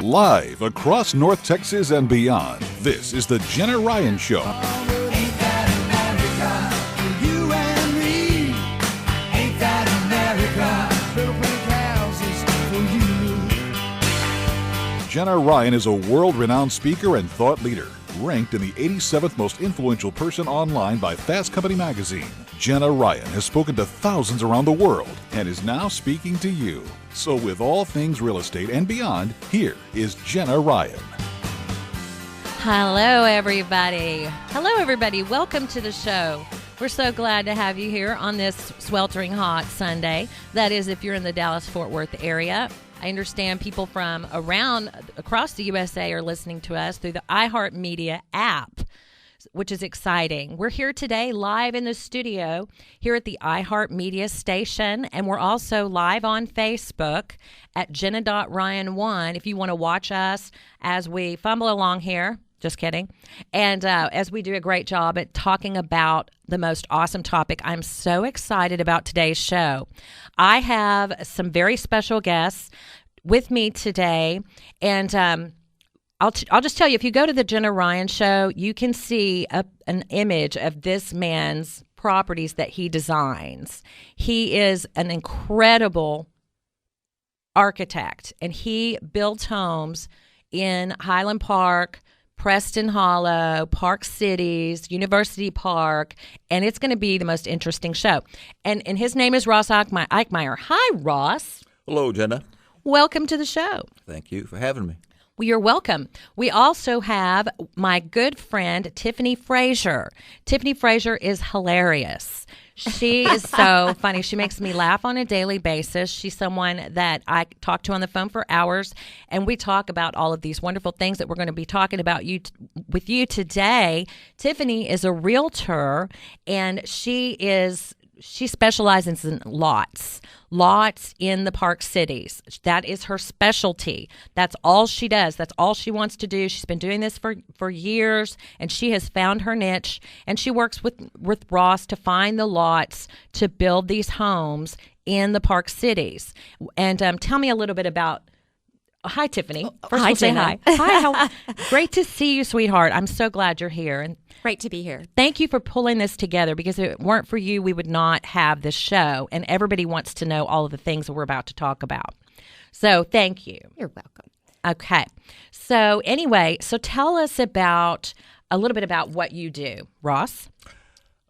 Live across North Texas and beyond, this is the Jenna Ryan Show. Jenna Ryan is a world-renowned speaker and thought leader, ranked in the 87th most influential person online by Fast Company magazine. Jenna Ryan has spoken to thousands around the world and is now speaking to you. So with all things real estate and beyond, here is Jenna Ryan. Hello, everybody. Hello, everybody. Welcome to the show. We're so glad to have you here on this sweltering hot Sunday. That is, if you're in the Dallas-Fort Worth area. I understand people from across the USA are listening to us through the iHeartMedia app, which is exciting. We're here today live in the studio here at the iHeartMedia station, and we're also live on Facebook at Jenna.Ryan1 if you want to watch us as we fumble along here. Just kidding. And as we do a great job at talking about the most awesome topic, I'm so excited about today's show. I have some very special guests with me today, and I'll just tell you, if you go to the Jenna Ryan Show, you can see an image of this man's properties that he designs. He is an incredible architect, and he builds homes in Highland Park, Preston Hollow, Park Cities, University Park, and it's going to be the most interesting show. And his name is Ross Ikemire. Hi, Ross. Hello, Jenna. Welcome to the show. Thank you for having me. Well, you're welcome. We also have my good friend, Tiffany Frazier. Tiffany Frazier is hilarious. She is so funny. She makes me laugh on a daily basis. She's someone that I talk to on the phone for hours, and we talk about all of these wonderful things that we're going to be talking about with you today. Tiffany is a realtor, and she specializes in lots in the Park Cities. That is her specialty. That's all she does. That's all she wants to do. She's been doing this for years, and she has found her niche, and she works with Ross to find the lots to build these homes in the Park Cities. And tell me a little bit about... Hi, Tiffany. First hi, say Jenna. Hi. Great to see you, sweetheart. I'm so glad you're here. And great to be here. thank you for pulling this together, because if it weren't for you, we would not have this show. And everybody wants to know all of the things that we're about to talk about. So thank you. You're welcome. Okay. So anyway, tell us a little bit about what you do, Ross.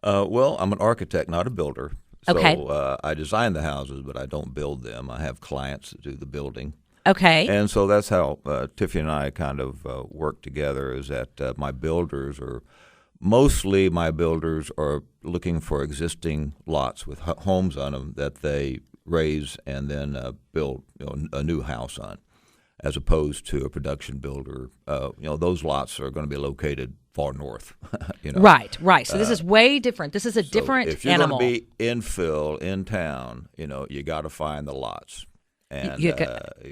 Well, I'm an architect, not a builder. So Okay. I design the houses, but I don't build them. I have clients that do the building. Okay. And so that's how Tiffany and I kind of work together, is that my builders are looking for existing lots with homes on them that they raise and then build a new house on, as opposed to a production builder. Those lots are going to be located far north. Right. So this is way different. This is a different if you're animal. going to be infill in town, you got to find the lots. And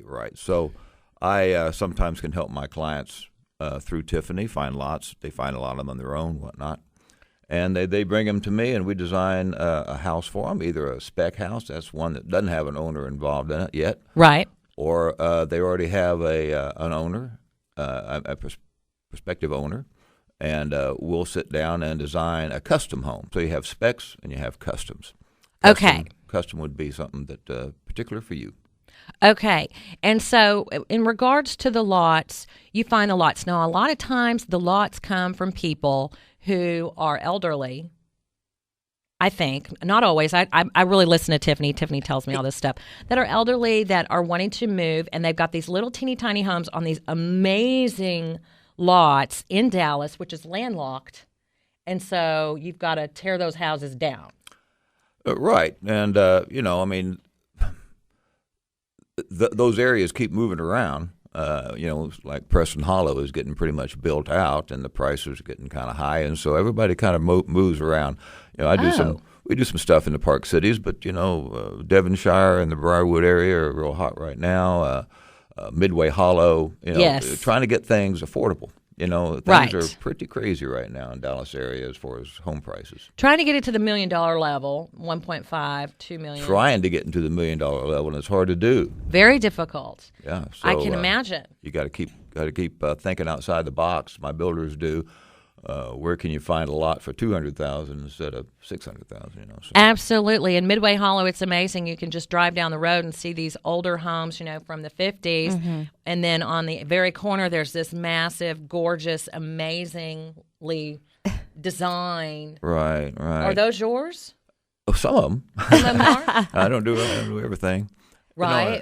right. So I sometimes can help my clients through Tiffany find lots. They find a lot of them on their own, whatnot. And they bring them to me, and we design a house for them, either a spec house, that's one that doesn't have an owner involved in it yet. Right. Or they already have an owner, a prospective owner, and we'll sit down and design a custom home. So you have specs and you have customs. Custom would be something that particular for you. Okay. And so in regards to the lots, you find the lots. Now, a lot of times the lots come from people who are elderly, I think. Not always. I really listen to Tiffany. Tiffany tells me all this stuff. That are elderly, that are wanting to move, and they've got these little teeny tiny homes on these amazing lots in Dallas, which is landlocked. And so you've got to tear those houses down. Right. And, those areas keep moving around. Like Preston Hollow is getting pretty much built out, and the prices are getting kind of high, and so everybody kind of moves around. We do some stuff in the Park Cities, but Devonshire and the Briarwood area are real hot right now. Midway Hollow, yes. Trying to get things affordable. Things are pretty crazy right now in Dallas area as far as home prices. Trying to get it to the $1 million level, 1.5, $2 million. Trying to get into the $1 million level, and it's hard to do. Very difficult. Yeah, so, I can imagine. You got to keep thinking outside the box. My builders do. Where can you find a lot for $200,000 instead of $600,000? So. Absolutely. In Midway Hollow, it's amazing. You can just drive down the road and see these older homes, from the 50s, and then on the very corner, there's this massive, gorgeous, amazingly designed. Right. Are those yours? Oh, some of them. Some of them are. I don't do everything. Right.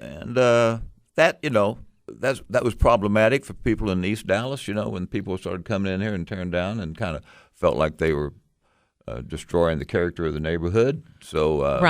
That was problematic for people in East Dallas, when people started coming in here and tearing down and kind of felt like they were destroying the character of the neighborhood. So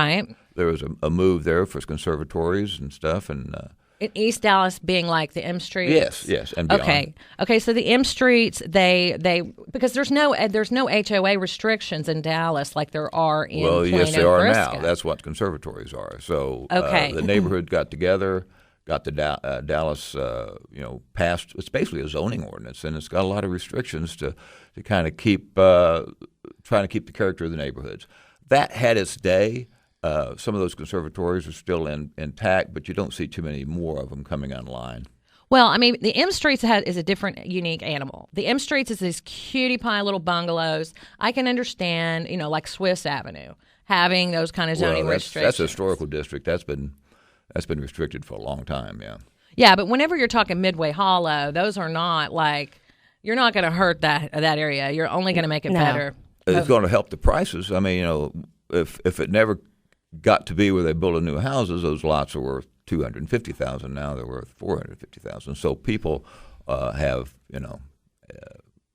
there was a move there for conservatories and stuff. And in East Dallas being like the M Streets? Yes, and beyond. Okay, so the M Streets, they because there's no HOA restrictions in Dallas like there are in Plano, yes, they are Frisco. now. That's what conservatories are. So the neighborhood got together. Got the Dallas, passed. It's basically a zoning ordinance, and it's got a lot of restrictions to kind of keep trying to keep the character of the neighborhoods. That had its day. Some of those conservatories are still intact, but you don't see too many more of them coming online. Well, I mean, the M Streets is a different, unique animal. The M Streets is these cutie pie little bungalows. I can understand, like Swiss Avenue, having those kind of zoning restrictions. That's a historical district. That's been restricted for a long time, yeah. Yeah, but whenever you're talking Midway Hollow, those are not you're not going to hurt that area. You're only going to make it better. It's going to help the prices. I mean, if it never got to be where they build new houses, those lots are worth $250,000. Now they're worth $450,000. So people have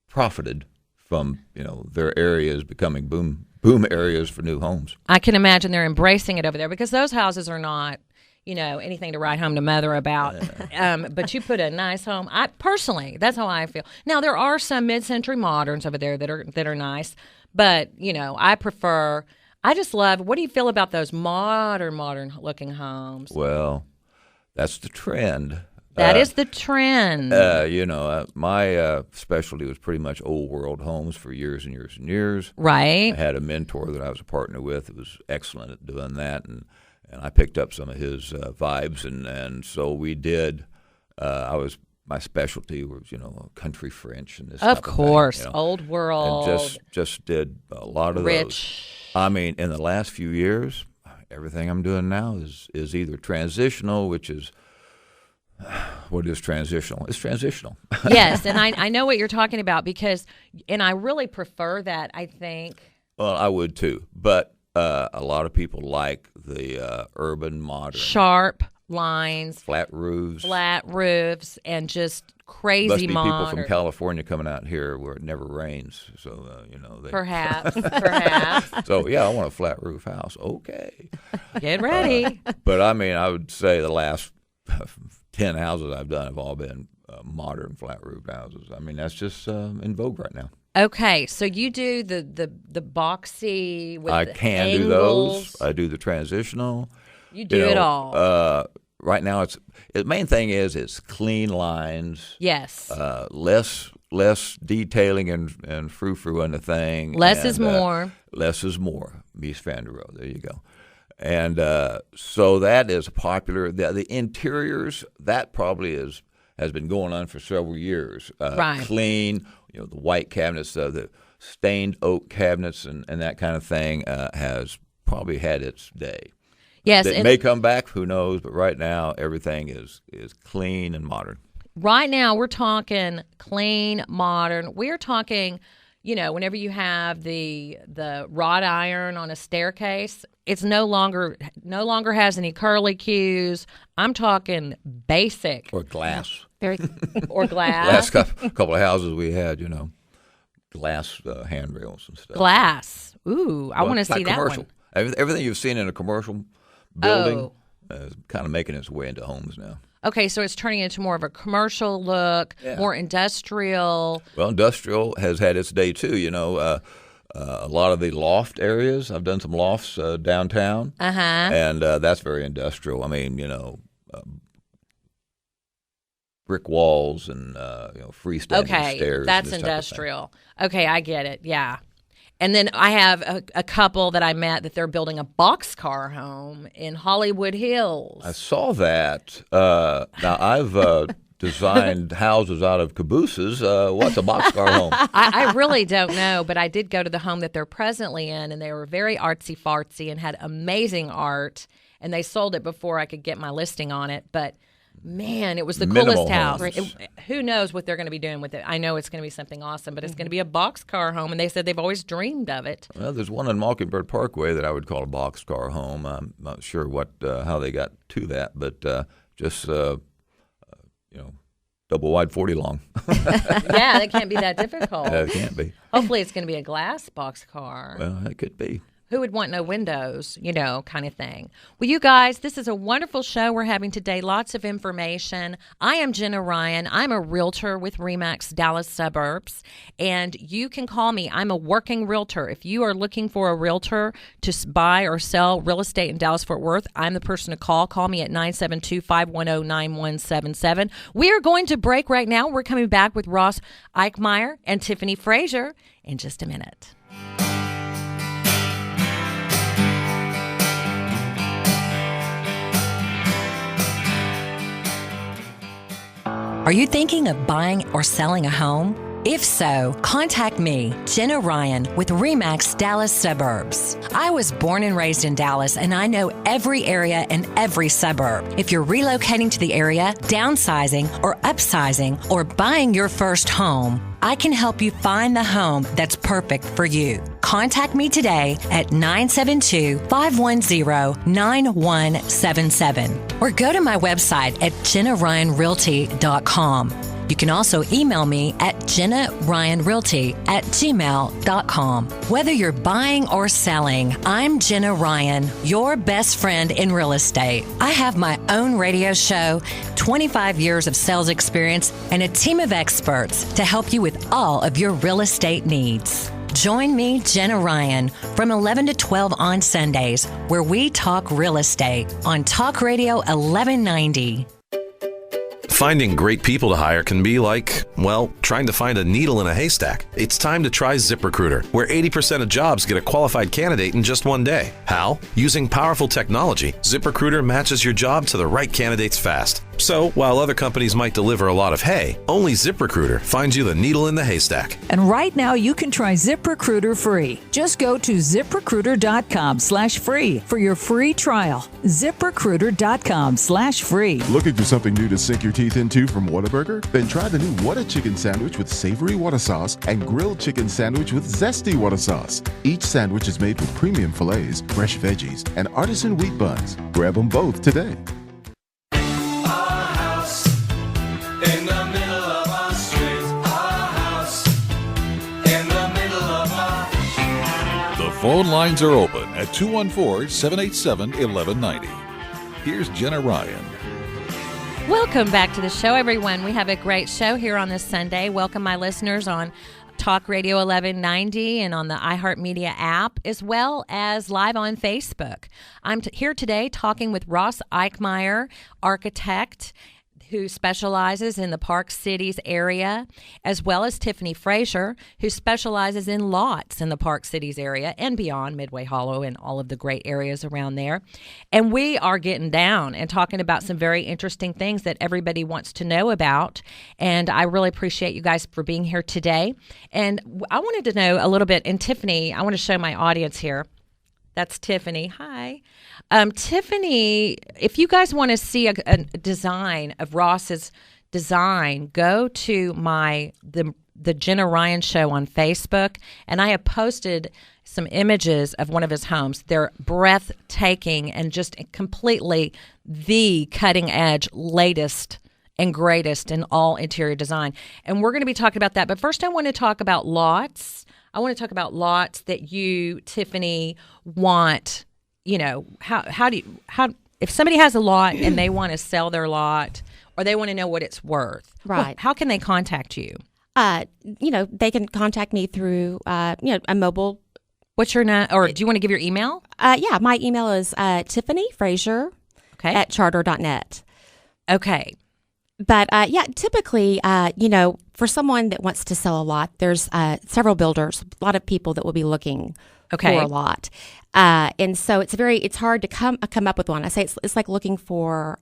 profited from their areas becoming boom areas for new homes. I can imagine they're embracing it over there because those houses are not anything to write home to mother about. But you put a nice home. Personally, that's how I feel. Now there are some mid-century moderns over there that are nice, but I prefer. I just love. What do you feel about those modern looking homes? Well, that's the trend. That is the trend. My specialty was pretty much old world homes for years and years and years. Right. I had a mentor that I was a partner with who was excellent at doing that, and I picked up some of his vibes, and so we did. My specialty was country French and this. Of course, type of thing, old world. And just did a lot of rich. Those. I mean, in the last few years, everything I'm doing now is either transitional, which is. What is transitional? It's transitional. Yes, and I know what you're talking about and I really prefer that, I think. Well, I would too, but a lot of people like the urban modern. Sharp lines. Flat roofs, and just crazy must be modern. People from California coming out here where it never rains, so Perhaps. So yeah, I want a flat roof house. Okay. Get ready. But I mean, I would say the last 10 houses I've done have all been modern flat roof houses. I mean, that's just in vogue right now. Okay, so you do the boxy with I the can angles. do those. I do the transitional. You do it all. Right now, the main thing is it's clean lines. Yes. Less detailing and frou-frou in the thing. Less is more. Less is more. Mies van der Rohe. There you go. And so that is popular. The interiors, that probably has been going on for several years. Right. Clean, the white cabinets, the stained oak cabinets and that kind of thing has probably had its day. Yes. It may come back, who knows, but right now everything is clean and modern. Right now we're talking clean, modern. We're talking, whenever you have the wrought iron on a staircase, it's no longer has any curly cues. I'm talking basic. Or glass. Or glass. Last couple of houses we had, glass handrails and stuff. Glass. Ooh, I want to see that commercial. one. Everything you've seen in a commercial building is kind of making its way into homes now. Okay, so it's turning into more of a commercial look, more industrial. Well, industrial has had its day too. A lot of the loft areas. I've done some lofts downtown, and that's very industrial. I mean, brick walls and freestanding stairs. That's industrial. Okay, I get it. Yeah. And then I have a couple that I met that they're building a boxcar home in Hollywood Hills. I saw that. Now, I've designed houses out of cabooses. What's a boxcar home? I really don't know, but I did go to the home that they're presently in, and they were very artsy-fartsy and had amazing art, and they sold it before I could get my listing on it, but man, it was the Minimal coolest house. homes. Who knows what they're going to be doing with it? I know it's going to be something awesome, but it's going to be a boxcar home, and they said they've always dreamed of it. Well, there's one on Mockingbird Parkway that I would call a boxcar home. I'm not sure how they got to that, but just double wide, 40 long. Yeah, that can't be that difficult. Yeah, it can't be. Hopefully, it's going to be a glass boxcar. Well, it could be. Who would want no windows, kind of thing. Well, you guys, this is a wonderful show we're having today. Lots of information. I am Jenna Ryan. I'm a realtor with RE/MAX Dallas Suburbs, and you can call me. I'm a working realtor. If you are looking for a realtor to buy or sell real estate in Dallas-Fort Worth, I'm the person to call. Call me at 972-510-9177. We are going to break right now. We're coming back with Ross Ikemire and Tiffany Frazier in just a minute. Are you thinking of buying or selling a home? If so, contact me, Jenna Ryan, with RE/MAX Dallas Suburbs. I was born and raised in Dallas, and I know every area and every suburb. If you're relocating to the area, downsizing, or upsizing, or buying your first home, I can help you find the home that's perfect for you. Contact me today at 972-510-9177 or go to my website at JennaRyanRealty.com. You can also email me at JennaRyanRealty@gmail.com. Whether you're buying or selling, I'm Jenna Ryan, your best friend in real estate. I have my own radio show, 25 years of sales experience, and a team of experts to help you with all of your real estate needs. Join me, Jenna Ryan, from 11 to 12 on Sundays, where we talk real estate on Talk Radio 1190. Finding great people to hire can be like, well, trying to find a needle in a haystack. It's time to try ZipRecruiter, where 80% of jobs get a qualified candidate in just one day. How? Using powerful technology, ZipRecruiter matches your job to the right candidates fast. So, while other companies might deliver a lot of hay, only ZipRecruiter finds you the needle in the haystack. And right now, you can try ZipRecruiter free. Just go to ZipRecruiter.com/free for your free trial. ZipRecruiter.com/free. Looking for something new to sink your teeth into from Whataburger? Then try the new Whata Chicken Sandwich with savory Whata sauce and grilled chicken sandwich with zesty Whata sauce. Each sandwich is made with premium fillets, fresh veggies, and artisan wheat buns. Grab them both today. Phone lines are open at 214-787-1190. Here's Jenna Ryan. Welcome back to the show, everyone. We have a great show here on this Sunday. Welcome my listeners on Talk Radio 1190 and on the iHeartMedia app, as well as live on Facebook. I'm here today talking with Ross Ikemire, architect, who specializes in the Park Cities area, as well as Tiffany Frazier, who specializes in lots in the Park Cities area and beyond, Midway Hollow and all of the great areas around there. And we are getting down and talking about some very interesting things that everybody wants to know about. And I really appreciate you guys for being here today. And I wanted to know a little bit, and Tiffany, I want to show my audience here. That's Tiffany. Hi. Tiffany, if you guys want to see a design of Ross's design, go to the Jenna Ryan Show on Facebook, and I have posted some images of one of his homes. They're breathtaking and just completely the cutting edge, latest and greatest in all interior design. And we're going to be talking about that. But first I want to talk about lots. I want to talk about lots that you, Tiffany, want. How if somebody has a lot and they want to sell their lot or they want to know what it's worth, right? How can they contact you? They can contact me through, a mobile. What's your name? Or do you want to give your email? Yeah, my email is Tiffany Frazier at charter.net. Okay. But yeah, typically, for someone that wants to sell a lot, there's several builders, a lot of people that will be looking for a lot, and so it's hard to come up with one. I say it's like looking for.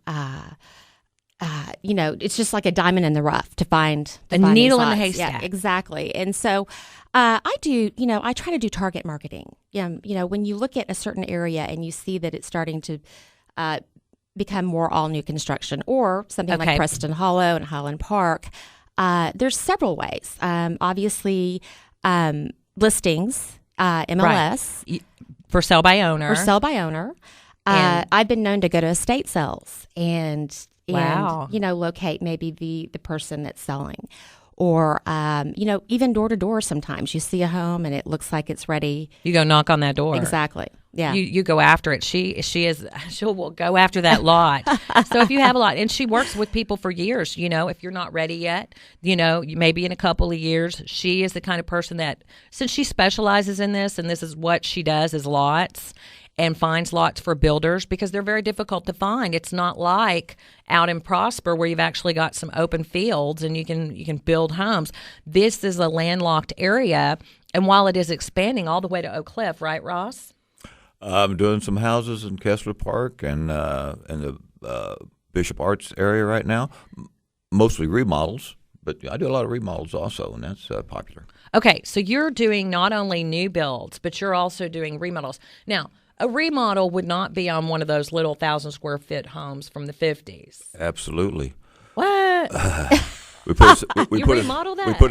It's just like a diamond in the rough to find a needle in the haystack. Yeah, exactly. And so I try to do target marketing. When you look at a certain area and you see that it's starting to become more all new construction, or something like Preston Hollow and Highland Park, there's several ways. Obviously, listings, MLS. Right. For sale by owner. I've been known to go to estate sales and wow. Locate maybe the person that's selling. Or, even door to door sometimes. You see a home and it looks like it's ready. You go knock on that door. Exactly. Yeah. You go after it. She'll go after that lot. So if you have a lot, and she works with people for years, if you're not ready yet, maybe in a couple of years, she is the kind of person that, since she specializes in this, and this is what she does, is lots, and finds lots for builders, because they're very difficult to find. It's not like out in Prosper where you've actually got some open fields and you can build homes. This is a landlocked area, and while it is expanding all the way to Oak Cliff, right, Ross? I'm doing some houses in Kessler Park and in the Bishop Arts area right now, mostly remodels, but I do a lot of remodels also, and that's popular. Okay, so you're doing not only new builds, but you're also doing remodels. Now, a remodel would not be on one of those little 1,000 square foot homes from the 50s. Absolutely. What? We put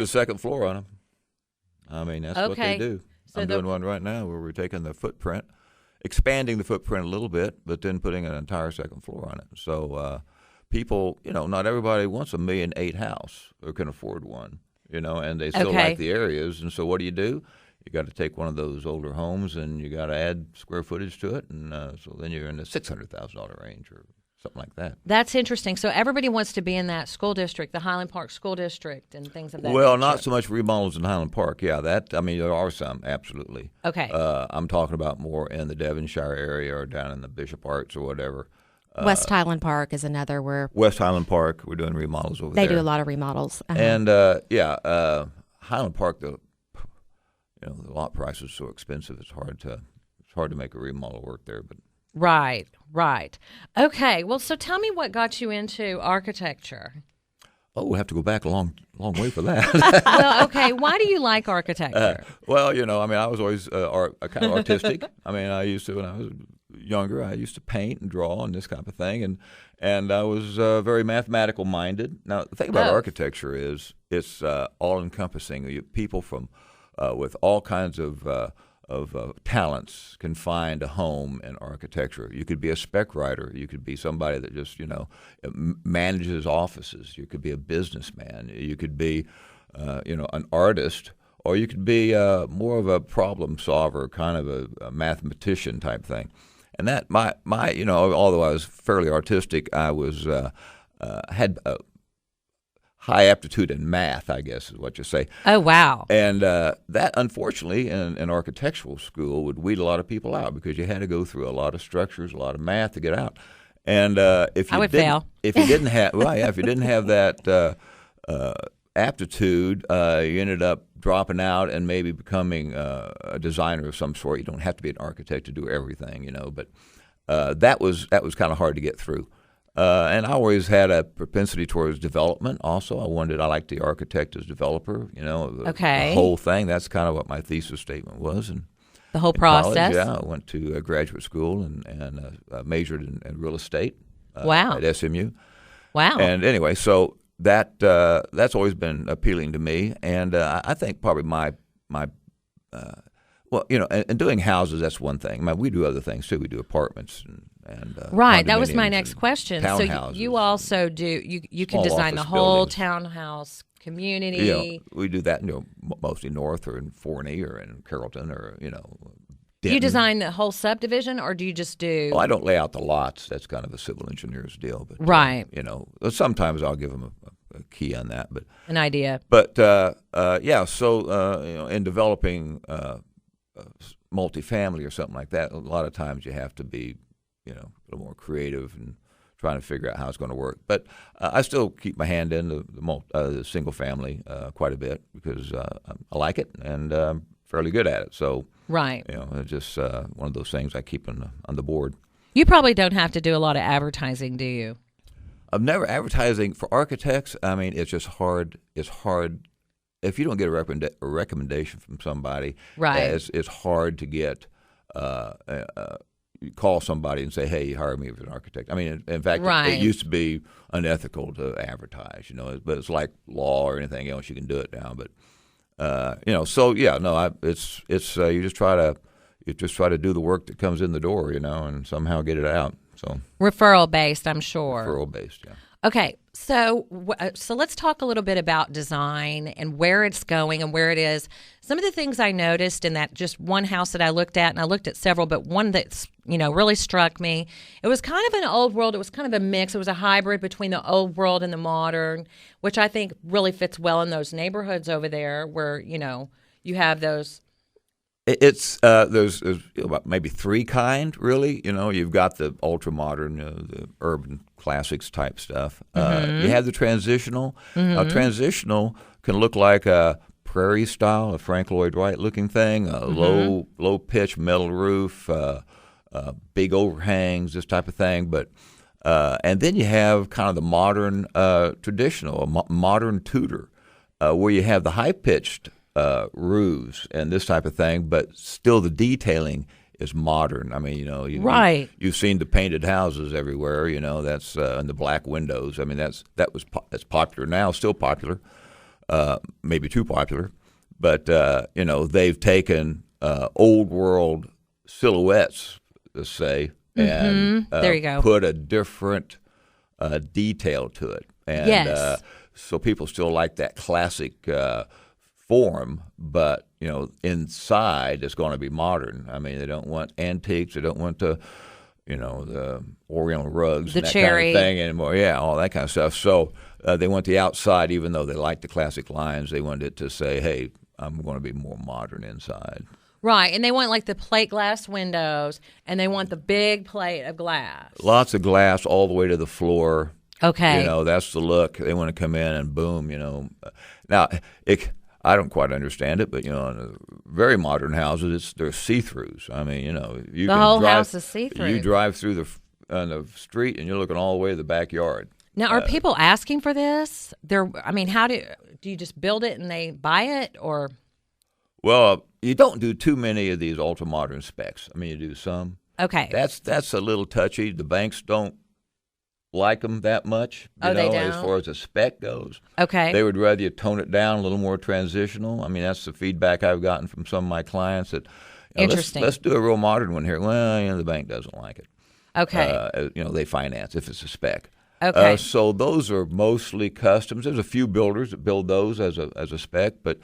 a second floor on them. I mean, that's what they do. So I'm doing one right now where we're taking the footprint, expanding the footprint a little bit, but then putting an entire second floor on it. So people, not everybody wants $1.8 million house or can afford one, and they still like the areas. And so what do? You got to take one of those older homes and you got to add square footage to it, and so then you're in the $600,000 range or something like that. That's interesting. So everybody wants to be in that school district, the Highland Park School District, and things of that Well, nature. not so much remodels in Highland Park. Yeah, there are some, absolutely. Okay. I'm talking about more in the Devonshire area or down in the Bishop Arts or whatever. West Highland Park is another where West Highland Park, we're doing remodels over there. They do a lot of remodels. Uh-huh. And Highland Park, the lot price is so expensive. It's hard to make a remodel work there. But right. Okay. Well, so tell me what got you into architecture. Oh, we'll have to go back a long way for that. Well, okay. Why do you like architecture? I was always kind of artistic. I used to, when I was younger, I used to paint and draw and this kind of thing, and I was very mathematical minded. Now, the thing about architecture is it's all encompassing. People from with all kinds of talents can find a home in architecture. You could be a spec writer. You could be somebody that just manages offices. You could be a businessman. You could be an artist, or you could be more of a problem solver, kind of a mathematician type thing. And that my although I was fairly artistic, I was had high aptitude in math, I guess is what you say. Oh, wow. And that, unfortunately, in architectural school would weed a lot of people out because you had to go through a lot of structures, a lot of math to get out. And if you if you didn't have that aptitude, you ended up dropping out and maybe becoming a designer of some sort. You don't have to be an architect to do everything, but that was kind of hard to get through. And I always had a propensity towards development also. I liked the architect as developer, the whole thing. That's kind of what my thesis statement was. And the whole process? College, yeah, I went to graduate school and majored in real estate at SMU. Wow. And anyway, so that's always been appealing to me. And I think probably my and doing houses, that's one thing. We do other things too. We do apartments and right. That was my next question. So you also do you can design the whole townhouse community. Yeah, we do that. Mostly north or in Forney or in Carrollton or Do you design the whole subdivision, or do you just do? Well, I don't lay out the lots. That's kind of a civil engineer's deal. But right. Sometimes I'll give them a key on that, but an idea. But So in developing multifamily or something like that, a lot of times you have to be a little more creative and trying to figure out how it's going to work. But I still keep my hand in the single family quite a bit because I like it and I'm fairly good at it. So right, it's just one of those things I keep on the board. You probably don't have to do a lot of advertising, do you? I've never advertising for architects. I mean, it's just hard. It's hard if you don't get a recommendation from somebody. Right, it's hard to get. You call somebody and say, "Hey, hire me as an architect." I mean, in fact, right. It used to be unethical to advertise, but it's like law or anything else. You can do it now, but so yeah, no, it's you just try to do the work that comes in the door, and somehow get it out. So referral based, I'm sure. Referral based, yeah. Okay, so let's talk a little bit about design and where it's going and where it is. Some of the things I noticed in that just one house that I looked at, and I looked at several, but one that's really struck me. It was kind of an old world. It was kind of a mix. It was a hybrid between the old world and the modern, which I think really fits well in those neighborhoods over there where you have those. It's there's about maybe three kind really. You've got the ultra modern, the urban classics type stuff. Mm-hmm. You have the transitional. Transitional can look like a prairie style, a Frank Lloyd Wright looking thing, a low pitch metal roof, big overhangs, this type of thing. But and then you have kind of the modern traditional, a modern Tudor, where you have the high pitched roofs and this type of thing, but still the detailing is modern. I mean, right. You've seen the painted houses everywhere. That's and the black windows. I mean, that's popular now, still popular, maybe too popular, but they've taken old world silhouettes, let's say, and there you go. Put a different detail to it, and yes. So people still like that classic form, but inside it's going to be modern. I mean, they don't want antiques. They don't want the Oriental rugs, the and that cherry kind of thing anymore. Yeah, all that kind of stuff. So they want the outside, even though they like the classic lines. They want it to say, "Hey, I'm going to be more modern inside." Right, and they want like the plate glass windows, and they want the big plate of glass. Lots of glass all the way to the floor. Okay, that's the look. They want to come in and boom. Now I don't quite understand it, but in very modern houses, they're see-throughs. I mean, the whole house is see-through. You drive through on the street, and you're looking all the way to the backyard. Now, are people asking for this? How do you just build it and they buy it, or? Well, you don't do too many of these ultra modern specs. I mean, you do some. Okay, that's a little touchy. The banks don't like them that much, they don't? As far as a spec goes. Okay. They would rather you tone it down, a little more transitional. I mean, that's the feedback I've gotten from some of my clients that interesting. Let's do a real modern one here. Well, the bank doesn't like it. Okay. They finance if it's a spec. Okay. So those are mostly customs. There's a few builders that build those as a spec, but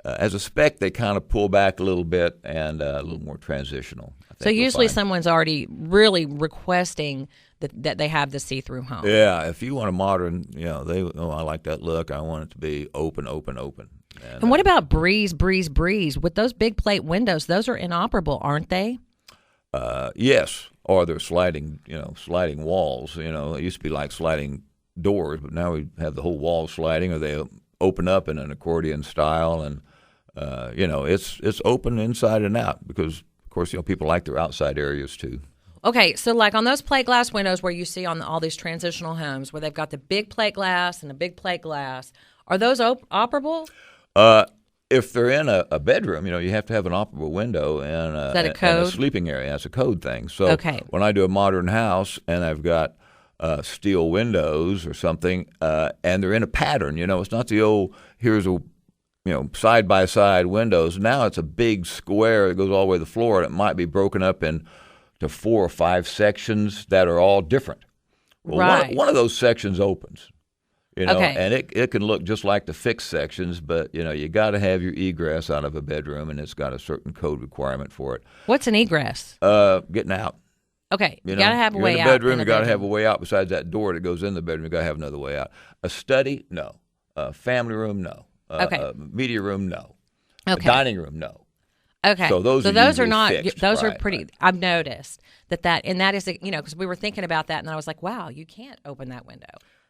as a spec, they kind of pull back a little bit and a little more transitional. So usually someone's already really requesting that they have the see-through home. Yeah, if you want a modern, I like that look. I want it to be open. And what about breeze? With those big plate windows, those are inoperable, aren't they? Yes, or they're sliding walls. It used to be like sliding doors, but now we have the whole wall sliding, or they open up in an accordion style, and it's open inside and out because, of course, people like their outside areas too. Okay, so like on those plate glass windows where you see on all these transitional homes where they've got the big plate glass and a big plate glass, are those operable? If they're in a bedroom, you have to have an operable window and is that a code? And a sleeping area. That's a code thing. So okay. When I do a modern house and I've got steel windows or something, and they're in a pattern, it's not the old here's a side by side windows. Now it's a big square that goes all the way to the floor, and it might be broken up into 4 or 5 sections that are all different. Well, right. One of those sections opens. Okay. And it can look just like the fixed sections, but you got to have your egress out of a bedroom, and it's got a certain code requirement for it. What's an egress? Getting out. Okay, you got to have a way out. In the bedroom, you got to have a way out. Besides that door that goes in the bedroom, you got to have another way out. A study, no. A family room, no. Okay. A media room, no. Okay. A dining room, no. Okay. So those are not fixed. those are Right, pretty. right. I've noticed that is because we were thinking about that, and I was like, wow, you can't open that window.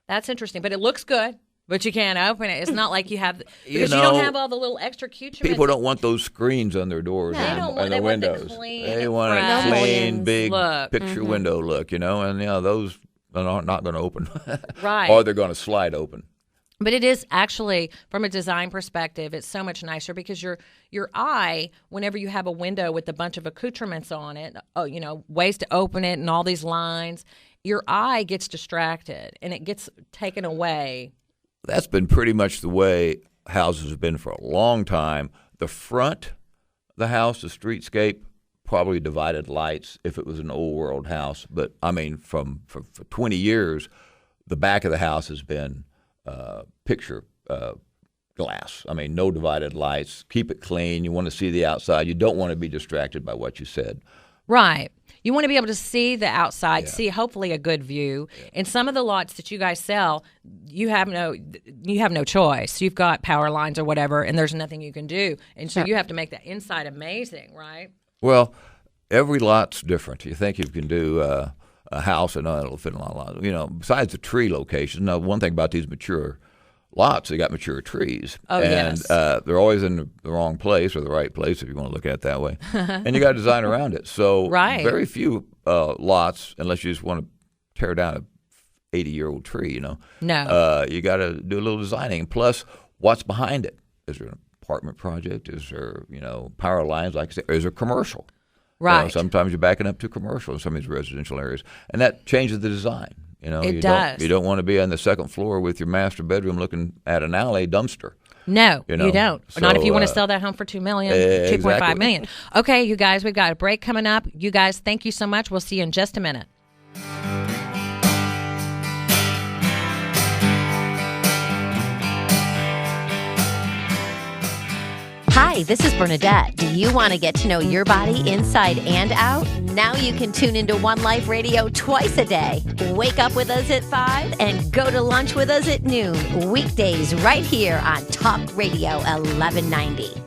That's interesting, but it looks good. But you can't open it. It's not like you have because you don't have all the little extra accoutrements. People don't want those screens on their doors They don't want, and their windows. They want a clean, big picture window look, and those are not going to open, right? Or they're going to slide open. But it is actually, from a design perspective, it's so much nicer because your eye, whenever you have a window with a bunch of accoutrements on it, ways to open it and all these lines, your eye gets distracted and it gets taken away. That's been pretty much the way houses have been for a long time. The front of the house, the streetscape, probably divided lights if it was an old world house. But, I mean, for 20 years, the back of the house has been picture glass. I mean, no divided lights. Keep it clean. You want to see the outside. You don't want to be distracted by what you said. Right. You want to be able to see the outside, see hopefully a good view. In some of the lots that you guys sell, you have no choice. You've got power lines or whatever, and there's nothing you can do. And so you have to make that inside amazing, right? Well, every lot's different. You think you can do a house, and it'll fit in a lot. Besides the tree location. Now, one thing about these mature lots, they got mature trees. Oh, and yes. They're always in the wrong place or the right place, if you want to look at it that way. And you got to design around it. So very few lots, unless you just want to tear down an 80-year-old tree, No. you got to do a little designing. Plus, what's behind it? Is there an apartment project? Is there, power lines, like I said? Is there commercial? Right. Sometimes you're backing up to commercial in some of these residential areas. And that changes the design. It does. You don't want to be on the second floor with your master bedroom looking at an alley dumpster. No, you don't. So, not if you want to sell that home for $2 million, $2.5 million. Okay, you guys, we've got a break coming up. You guys, thank you so much. We'll see you in just a minute. Hi, this is Bernadette. Do you want to get to know your body inside and out? Now you can tune into One Life Radio twice a day. Wake up with us at 5 and go to lunch with us at noon. Weekdays right here on Talk Radio 1190.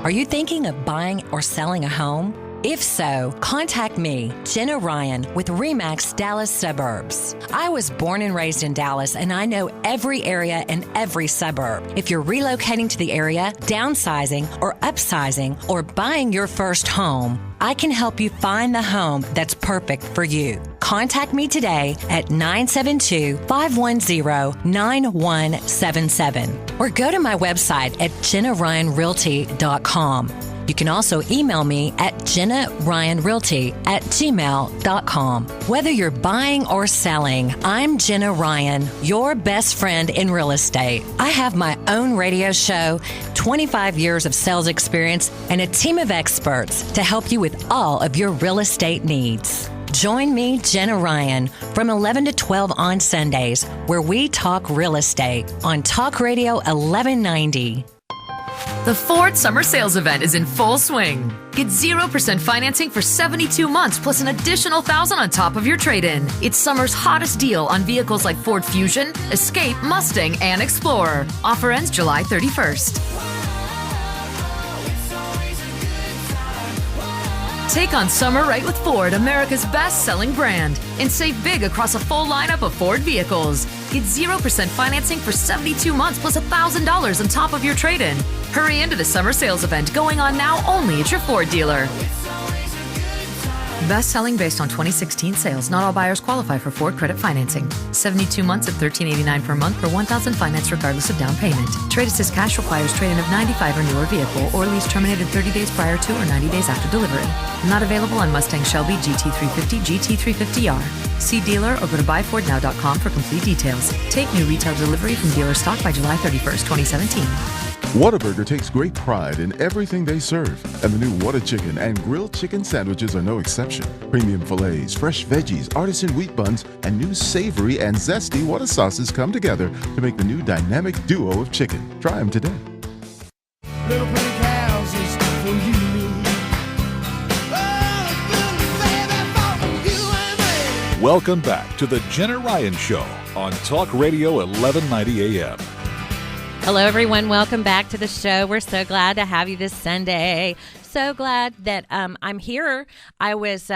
Are you thinking of buying or selling a home? If so, contact me, Jenna Ryan, with RE/MAX Dallas Suburbs. I was born and raised in Dallas, and I know every area and every suburb. If you're relocating to the area, downsizing, or upsizing, or buying your first home, I can help you find the home that's perfect for you. Contact me today at 972-510-9177 or go to my website at JennaRyanRealty.com. You can also email me at JennaRyanRealty@gmail.com. Whether you're buying or selling, I'm Jenna Ryan, your best friend in real estate. I have my own radio show, 25 years of sales experience, and a team of experts to help you with all of your real estate needs. Join me, Jenna Ryan, from 11 to 12 on Sundays, where we talk real estate on Talk Radio 1190. The Ford Summer Sales Event is in full swing. Get 0% financing for 72 months plus an additional $1,000 on top of your trade-in. It's summer's hottest deal on vehicles like Ford Fusion, Escape, Mustang, and Explorer. Offer ends July 31st. Take on summer right with Ford, America's best-selling brand, and save big across a full lineup of Ford vehicles. Get 0% financing for 72 months plus $1,000 on top of your trade-in. Hurry into the summer sales event going on now only at your Ford dealer. Best-selling based on 2016 sales. Not all buyers qualify for Ford credit financing. 72 months at $1,389 per month for $1,000 financed regardless of down payment. Trade assist cash requires trade-in of 95 or newer vehicle or lease terminated 30 days prior to or 90 days after delivery. Not available on Mustang Shelby, GT350, GT350R. See dealer or go to buyfordnow.com for complete details. Take new retail delivery from dealer stock by July 31st, 2017. Whataburger takes great pride in everything they serve, and the new Whata Chicken and grilled chicken sandwiches are no exception. Premium fillets, fresh veggies, artisan wheat buns, and new savory and zesty Whata sauces come together to make the new dynamic duo of chicken. Try them today. Little pretty houses for you. Welcome back to the Jenna Ryan Show on Talk Radio 1190 AM. Hello, everyone. Welcome back to the show. We're so glad to have you this Sunday. so glad that I'm here. I was.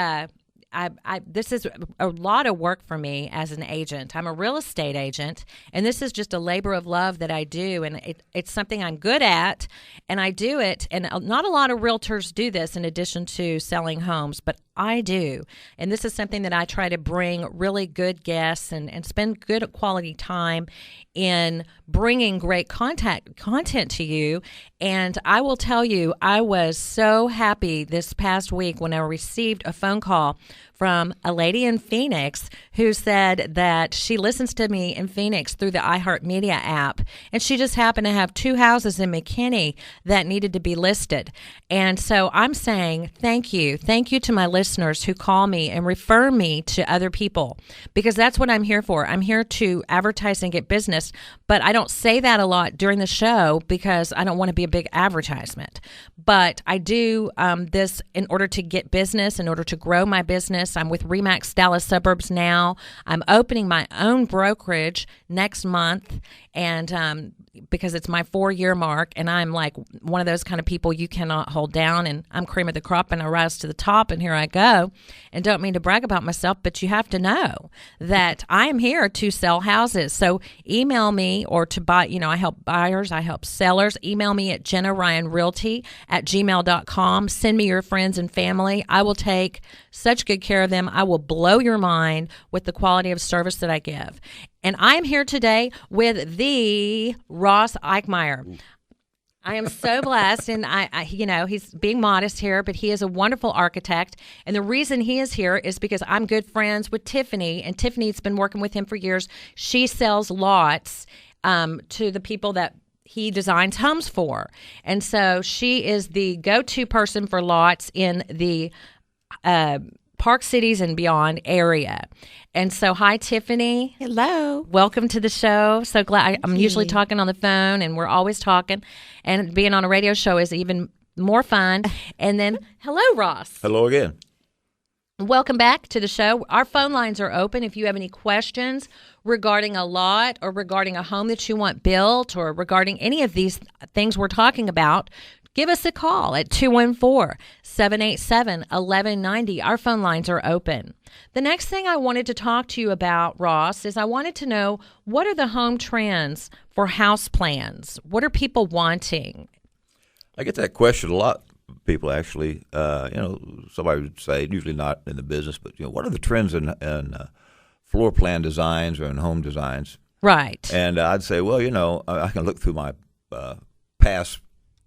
This is a lot of work for me as an agent. I'm a real estate agent, and this is just a labor of love that I do, and it's something I'm good at, and I do it. And not a lot of realtors do this in addition to selling homes, but I do. And this is something that I try to bring really good guests and spend good quality time in bringing great content to you. And I will tell you, I was so happy this past week when I received a phone call from a lady in Phoenix who said that she listens to me in Phoenix through the iHeartMedia app, and she just happened to have 2 houses in McKinney that needed to be listed. And so I'm saying thank you to my listeners who call me and refer me to other people, because that's what I'm here for. I'm here to advertise and get business, but I don't say that a lot during the show because I don't want to be a big advertisement. But I do this in order to get business, in order to grow my business. I'm with RE/MAX Dallas Suburbs now. I'm opening my own brokerage next month, and because it's my 4-year mark, and I'm like one of those kind of people you cannot hold down, and I'm cream of the crop, and I rise to the top, and here I go. And don't mean to brag about myself, but you have to know that I am here to sell houses. So email me, or to buy, I help buyers, I help sellers. Email me at JennaRyanRealty@gmail.com. Send me your friends and family. I will take such good care of them. I will blow your mind with the quality of service that I give. And I'm here today with the Ross Ikemire. I am so blessed, and I he's being modest here, but he is a wonderful architect. And the reason he is here is because I'm good friends with Tiffany, and Tiffany's been working with him for years. She sells lots to the people that he designs homes for. And so she is the go-to person for lots in the Park Cities and beyond area. And so, hi, Tiffany. Hello. Welcome to the show. So glad. I'm usually talking on the phone, and we're always talking. And being on a radio show is even more fun. And then, hello, Ross. Hello again. Welcome back to the show. Our phone lines are open. If you have any questions regarding a lot or regarding a home that you want built or regarding any of these things we're talking about, give us a call at 214-787-1190. Our phone lines are open. The next thing I wanted to talk to you about, Ross, is I wanted to know, what are the home trends for house plans? What are people wanting? I get that question a lot. People actually, somebody would say, usually not in the business, but what are the trends in floor plan designs or in home designs? Right. And I'd say, well, I can look through my past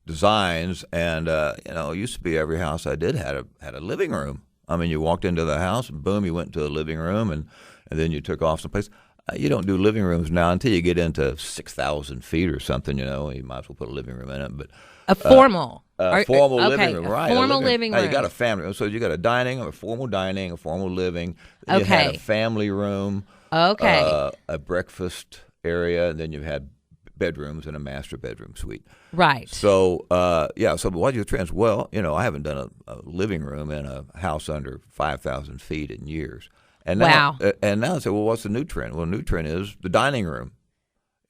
designs, and it used to be every house I did had a living room. I mean, you walked into the house, and boom, you went into a living room, and then you took off someplace. You don't do living rooms now until you get into 6,000 feet or something. You might as well put a living room in it. But a formal living room, right? Formal living room. You got a family, so you got a dining, a formal living. Then you had a family room. Okay. A breakfast area, and then you had bedrooms and a master bedroom suite. Right. So, so what are your trends? Well, I haven't done a living room in a house under 5,000 feet in years. And now, wow. And now I say, well, what's the new trend? Well, the new trend is the dining room.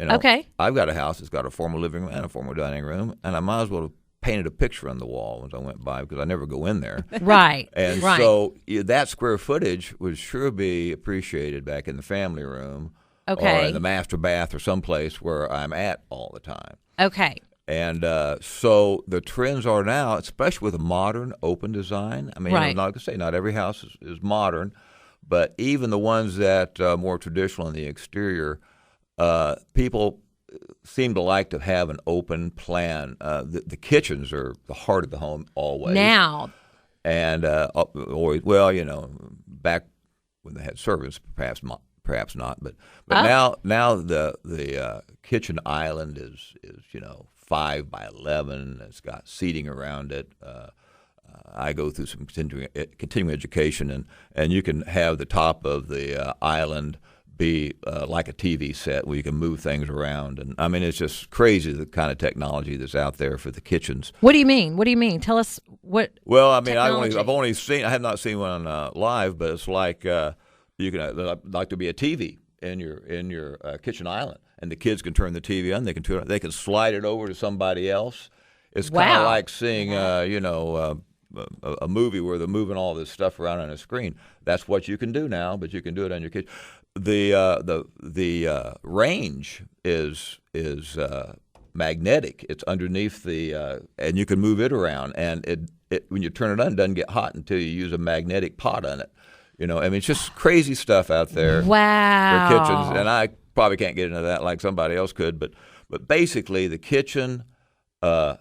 Okay. I've got a house that's got a formal living room and a formal dining room, and I might as well have painted a picture on the wall as I went by because I never go in there. Right. And right. so that square footage would sure be appreciated back in the family room. Okay. Or in the master bath or someplace where I'm at all the time. Okay. And so the trends are now, especially with a modern open design. I mean, right. I'm not going to say not every house is modern, but even the ones that are more traditional in the exterior, people seem to like to have an open plan. The kitchens are the heart of the home always. Now. And always, back when they had servants, perhaps not, but now the kitchen island is 5 by 11. It's got seating around it. I go through some continuing education, and you can have the top of the island be like a TV set where you can move things around. And I mean, it's just crazy the kind of technology that's out there for the kitchens. What do you mean? What do you mean? Tell us what. Well, I mean, technology. I have not seen one live, but it's like. You can like to be a TV in your kitchen island, and the kids can turn the TV on. They can slide it over to somebody else. It's kind of Wow. like seeing, a movie where they're moving all this stuff around on a screen. That's what you can do now, but you can do it on your kitchen. The range is magnetic. It's underneath and you can move it around. And it when you turn it on, it doesn't get hot until you use a magnetic pot on it. It's just crazy stuff out there. Wow. For kitchens, and I probably can't get into that like somebody else could, but basically the kitchen, a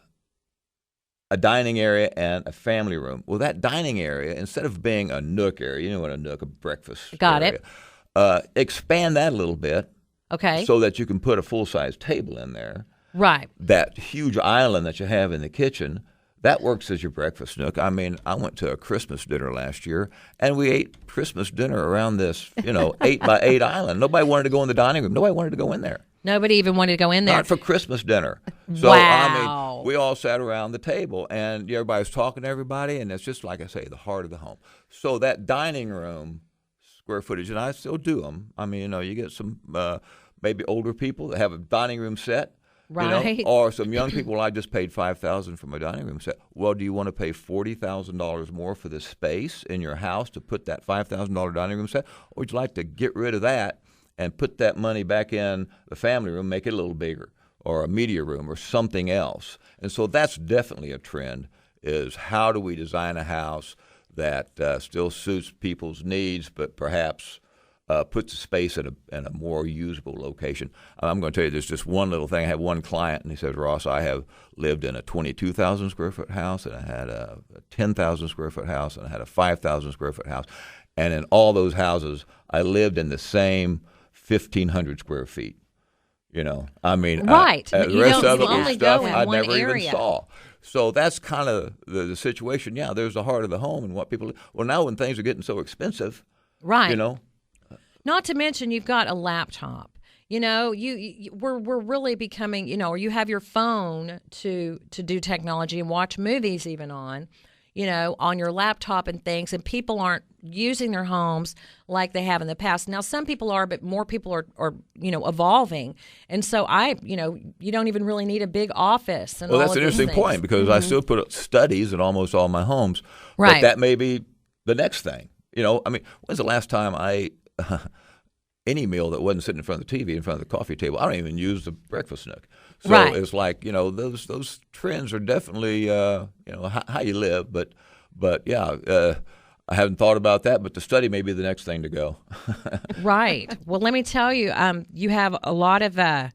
dining area, and a family room. Well, that dining area, instead of being a nook area, you know what a nook, a breakfast Got area, it. expand that a little bit. Okay. So that you can put a full-size table in there. Right. That huge island that you have in the kitchen, that works as your breakfast nook. I mean, I went to a Christmas dinner last year, and we ate Christmas dinner around this, 8x8 island. Nobody wanted to go in the dining room. Nobody wanted to go in there. Nobody even wanted to go in there. Not for Christmas dinner. So, Wow. we all sat around the table, and everybody was talking to everybody, and it's just, like I say, the heart of the home. So that dining room square footage, and I still do them. I mean, you get some maybe older people that have a dining room set. Right. Or some young people. I just paid $5,000 for my dining room set. Well, do you want to pay $40,000 more for the space in your house to put that $5,000 dining room set, or would you like to get rid of that and put that money back in the family room, make it a little bigger, or a media room, or something else? And so that's definitely a trend: is how do we design a house that still suits people's needs, but perhaps puts the space in a more usable location. I'm going to tell you, there's just one little thing. I have one client, and he says, Ross, I have lived in a 22,000 square foot house, and I had a 10,000 square foot house, and I had a 5,000 square foot house. And in all those houses, I lived in the same 1,500 square feet. I mean, right. The rest of it only was stuff go in I one never area. even saw. So that's kind of the situation. Yeah, there's the heart of the home and what people. Well, now when things are getting so expensive, right? Not to mention, you've got a laptop. We're really becoming, or you have your phone to do technology and watch movies even on your laptop and things. And people aren't using their homes like they have in the past. Now, some people are, but more people are evolving. And so you don't even really need a big office. And well, all that's of an these interesting things. point because I still put up studies in almost all my homes. Right. But that may be the next thing. I mean, when's the last time I ate any meal that wasn't sitting in front of the TV, in front of the coffee table? I don't even use the breakfast nook. So right. It's like, those trends are definitely, how you live. But yeah, I haven't thought about that, but the study may be the next thing to go. Right. Well, let me tell you, you have a lot of, the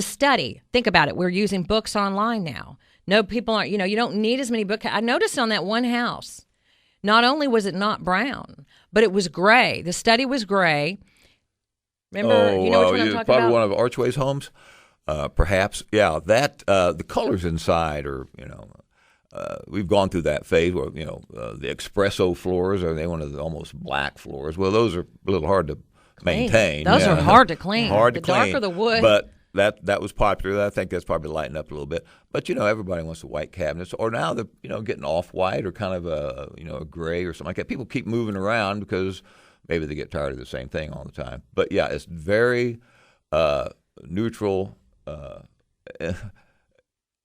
study, think about it. We're using books online now. No, people aren't, you don't need as many books. I noticed on that one house, not only was it not brown, but it was gray. The study was gray. Remember, which one I'm talking probably about? One of Archway's homes, perhaps. Yeah, that the colors inside are, we've gone through that phase where the espresso floors are one of the almost black floors. Well, those are a little hard to maintain. Those are hard to clean. Hard to the clean. darker the wood. But that was popular. I think that's probably lighting up a little bit. But everybody wants the white cabinets, or now they're getting off white or kind of a gray or something like that. People keep moving around because maybe they get tired of the same thing all the time. But yeah, it's very neutral,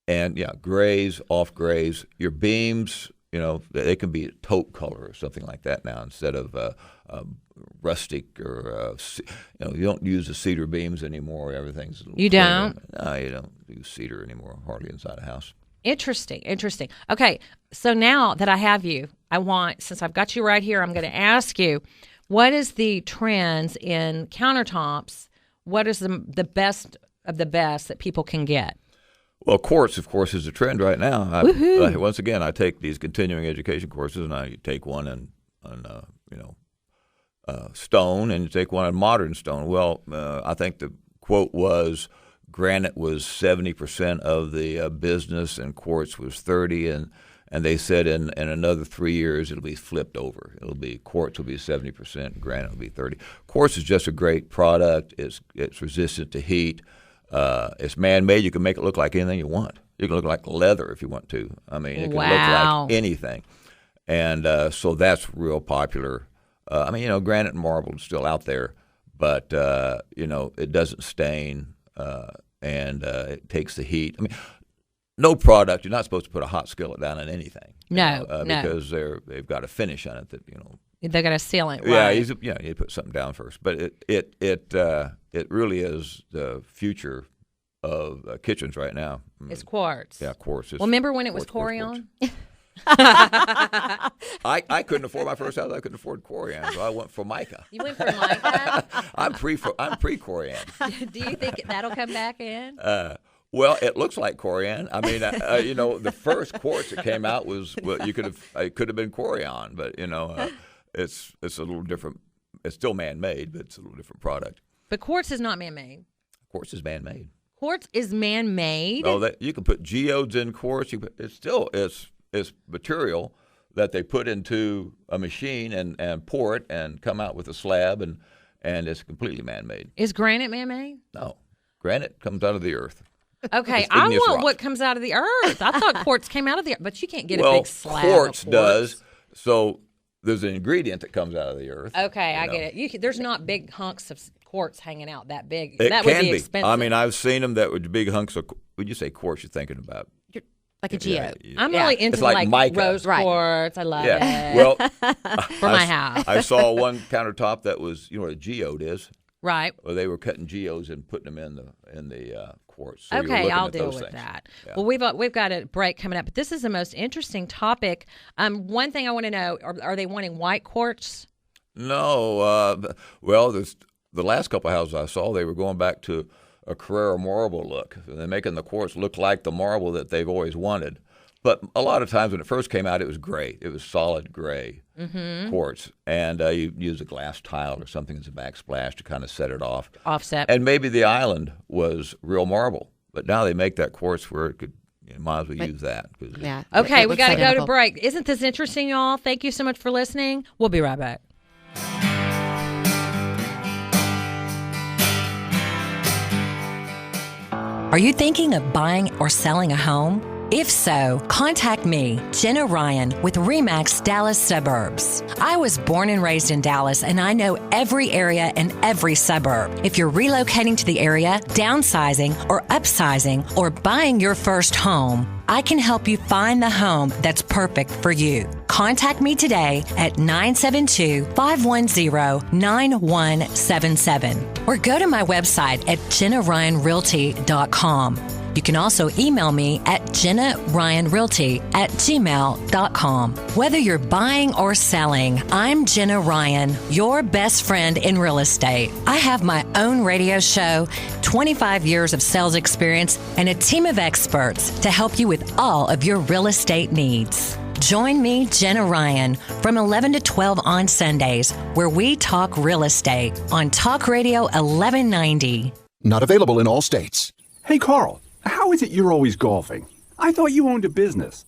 and yeah, grays, off grays. Your beams, they can be a taupe color or something like that now instead of rustic or you don't use the cedar beams anymore. Everything's a little You cleaner. don't? No, you don't do cedar anymore, hardly inside a house. Interesting. Okay, so now that I have you, since I've got you right here, I'm going to ask you, what is the trends in countertops? What is the best of the best that people can get? Well, quartz, of course, is a trend right now. Woohoo. Once again, I take these continuing education courses, and I take one on stone, and you take one on modern stone. Well, I think the quote was granite was 70% of the business, and quartz was 30%, and they said in another 3 years it'll be flipped over. Quartz will be 70%, granite will be 30%. Quartz is just a great product. It's resistant to heat. It's man-made. You can make it look like anything you want. You can look like leather if you want to. I mean, it can look like anything. And so that's real popular. Granite and marble is still out there, but, it doesn't stain, and it takes the heat. I mean, no product. You're not supposed to put a hot skillet down in anything. No, because they've got a finish on it that they're going to seal it. Yeah, right. you put something down first, but it really is the future of kitchens right now. It's quartz. Yeah, quartz. Well, remember when it was Corian? I couldn't afford my first house. I couldn't afford Corian, so I went for mica. You went for mica? I'm pre-Corian. Do you think that'll come back in? Well, it looks like Corian. I mean, the first quartz that came out was it could have been Corian, but it's a little different. It's still man-made, but it's a little different product. But quartz is not man-made. Quartz is man-made. Quartz is man-made. Oh, you can put geodes in quartz. It's material that they put into a machine and pour it and come out with a slab, and it's completely man-made. Is granite man-made? No, granite comes out of the earth. Okay, I want what comes out of the earth. I thought quartz came out of the earth, but you can't get a big slab quartz of quartz. Does. So there's an ingredient that comes out of the earth. Okay, I get it. There's not big hunks of quartz hanging out that big. It that can would be be. expensive. I mean, I've seen them that would big hunks of. Would you say quartz? You're thinking about like a geode. I'm really into like mica. rose quartz. I love it. Well, for my house. I saw one countertop that was, what a geode is. Right. Well, they were cutting geodes and putting them in the quartz. So okay, I'll deal with that. Yeah. Well, we've got a break coming up, but this is the most interesting topic. One thing I want to know: are they wanting white quartz? No. Well, the last couple of houses I saw, they were going back to a Carrara marble look. They're making the quartz look like the marble that they've always wanted. But a lot of times when it first came out, it was gray. It was solid gray quartz. And you use a glass tile or something as a backsplash to kind of set it off. Offset. And maybe the island was real marble. But now they make that quartz where it could, might as well use that. Yeah. Okay, we got to go to break. Isn't this interesting, y'all? Thank you so much for listening. We'll be right back. Are you thinking of buying or selling a home? If so, contact me, Jenna Ryan, with RE/MAX Dallas Suburbs. I was born and raised in Dallas, and I know every area and every suburb. If you're relocating to the area, downsizing, or upsizing, or buying your first home, I can help you find the home that's perfect for you. Contact me today at 972-510-9177 or go to my website at JennaRyanRealty.com. You can also email me at JennaRyanRealty@gmail.com. Whether you're buying or selling, I'm Jenna Ryan, your best friend in real estate. I have my own radio show, 25 years of sales experience, and a team of experts to help you with all of your real estate needs. Join me, Jenna Ryan, from 11 to 12 on Sundays, where we talk real estate on Talk Radio 1190. Not available in all states. Hey, Carl. How is it you're always golfing? I thought you owned a business.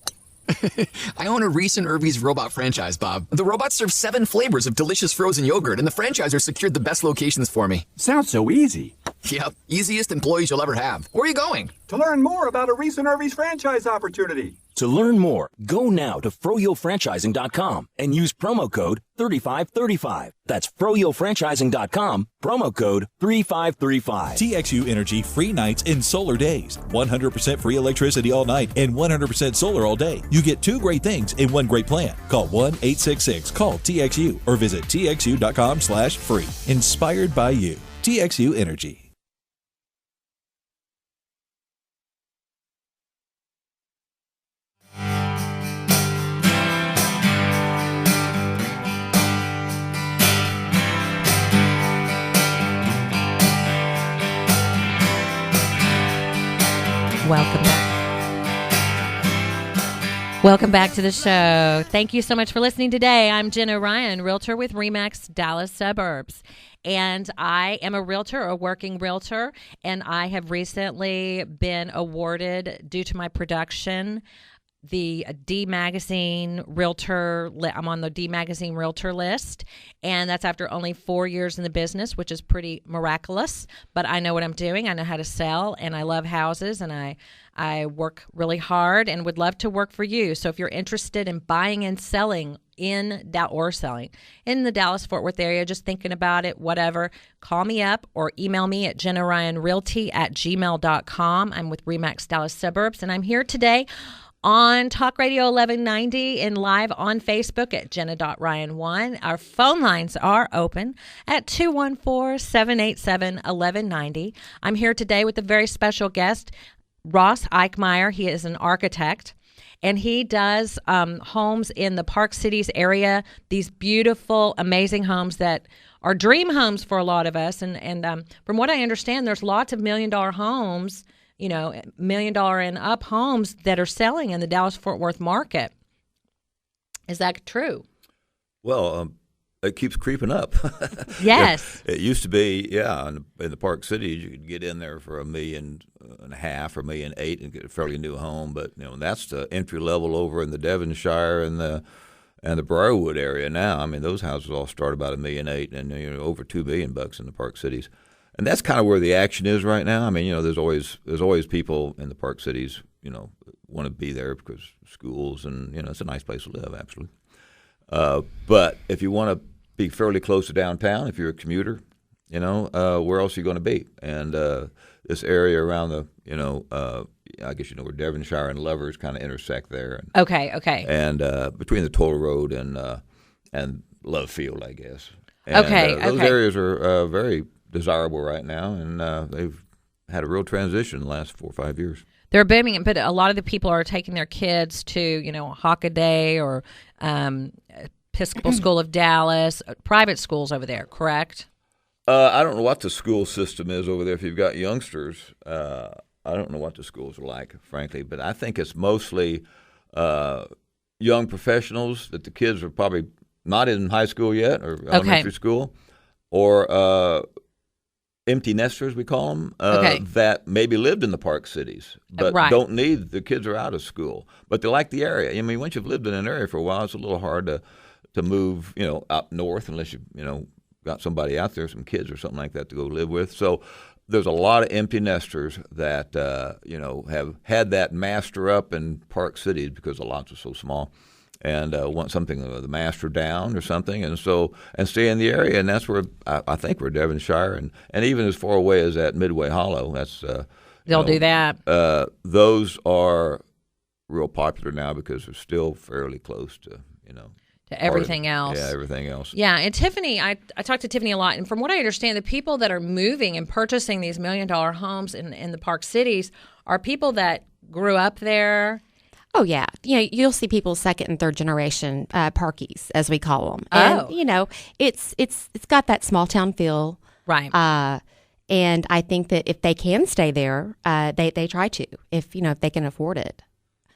I own a Reese and Irby's robot franchise, Bob. The robots serve 7 flavors of delicious frozen yogurt, and the franchisor secured the best locations for me. Sounds so easy. Yep, easiest employees you'll ever have. Where are you going? To learn more about a Reese and Irby's franchise opportunity. To learn more, go now to froyofranchising.com and use promo code 3535. That's froyofranchising.com, promo code 3535. TXU Energy free nights and solar days. 100% free electricity all night and 100% solar all day. You get 2 great things in one great plan. Call 1-866-CALL-TXU or visit txu.com/free. Inspired by you. TXU Energy. Welcome back. Welcome back to the show. Thank you so much for listening today. I'm Jenna Ryan, realtor with RE/MAX Dallas Suburbs. And I am a realtor, a working realtor, and I have recently been awarded, due to my production, the D Magazine Realtor. I'm on the D Magazine Realtor list, and that's after only 4 years in the business, which is pretty miraculous. But I know what I'm doing. I know how to sell, and I love houses, and I work really hard and would love to work for you. So if you're interested in buying and selling in the Dallas-Fort Worth area, just thinking about it, whatever, call me up or email me at jennaryanrealty@gmail.com. I'm with RE/MAX Dallas Suburbs, and I'm here today on Talk Radio 1190 and live on Facebook at Jenna.Ryan1. Our phone lines are open at 214-787-1190. I'm here today with a very special guest, Ross Ikemire. He is an architect, and he does homes in the Park Cities area, these beautiful, amazing homes that are dream homes for a lot of us. And from what I understand, there's lots of $1 million homes, $1 million and up homes that are selling in the Dallas-Fort Worth market. Is that true? Well, it keeps creeping up. Yes. It used to be, in the Park Cities, you could get in there for $1.5 million or $1.8 million and get a fairly new home. But that's the entry level over in the Devonshire and the Briarwood area now. I mean, those houses all start about $1.8 million and over $2 million in the Park Cities. And that's kind of where the action is right now. I mean, there's always people in the Park Cities, want to be there because schools and it's a nice place to live, absolutely. But if you want to be fairly close to downtown, if you're a commuter, where else are you going to be? And this area around the, I guess where Devonshire and Lovers kind of intersect there. And, Okay. And between the Toll Road and Love Field, I guess. And, those areas are very desirable right now, and they've had a real transition in the last 4 or 5 years. They're booming, but a lot of the people are taking their kids to, Hockaday or Episcopal School of Dallas, private schools over there, correct? I don't know what the school system is over there. If you've got youngsters, I don't know what the schools are like, frankly, but I think it's mostly young professionals that the kids are probably not in high school yet or elementary school, or empty nesters, we call them, that maybe lived in the Park Cities, but don't need, the kids are out of school, but they like the area. I mean, once you've lived in an area for a while, it's a little hard to move, up north unless you got somebody out there, some kids or something like that to go live with. So there's a lot of empty nesters that, have had that master up in Park Cities because the lots are so small. And want something the master down or something, and stay in the area, and that's where I think we're Devonshire, and even as far away as that Midway Hollow. That's they'll do that. Those are real popular now because they're still fairly close to to everything else. Yeah, everything else. Yeah, and Tiffany, I talked to Tiffany a lot, and from what I understand, the people that are moving and purchasing these $1 million homes in the Park Cities are people that grew up there. Oh, yeah. You'll see people second and third generation parkies, as we call them. And, it's got that small town feel. Right. And I think that if they can stay there, they try to, if they can afford it.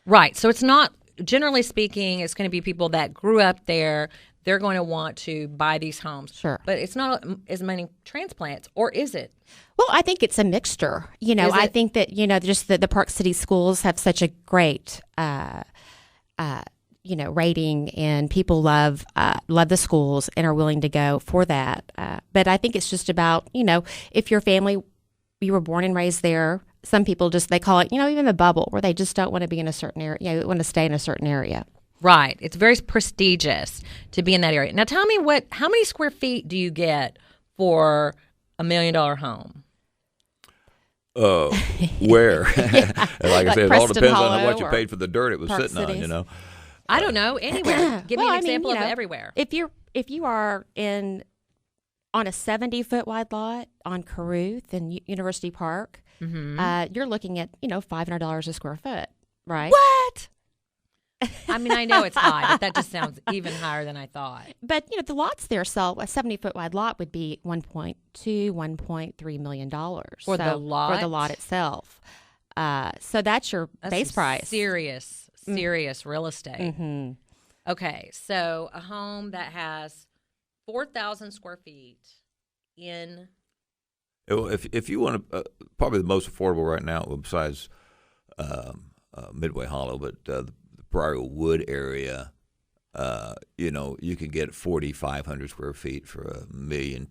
Right. So it's not, generally speaking, it's going to be people that grew up there. They're going to want to buy these homes. Sure. But it's not as many transplants, or is it? Well, I think it's a mixture. I think that, just the Park City schools have such a great, rating, and people love the schools and are willing to go for that. But I think it's just about, if your family, you were born and raised there, some people they call it, even the bubble, where they just don't want to be in a certain area, want to stay in a certain area. Right. It's very prestigious to be in that area. Now, tell me how many square feet do you get for $1 million home? Where? Like I said, it all depends on what you paid for the dirt it was Park sitting Cities. on, I don't know. Anywhere. Give me an example of everywhere. If you are on a 70-foot wide lot on Caruth and University Park, you're looking at, $500 a square foot, right? What? I mean, I know it's high, but that just sounds even higher than I thought. But, the lots there sell, a 70-foot wide lot would be $1.2, $1.3 million. For the lot? For the lot itself. So that's your base price. Serious real estate. Mm-hmm. Okay, so a home that has 4,000 square feet in... If you want to, probably the most affordable right now, besides Midway Hollow, but the Briarwood area, you can get 4,500 square feet for $1.2 million,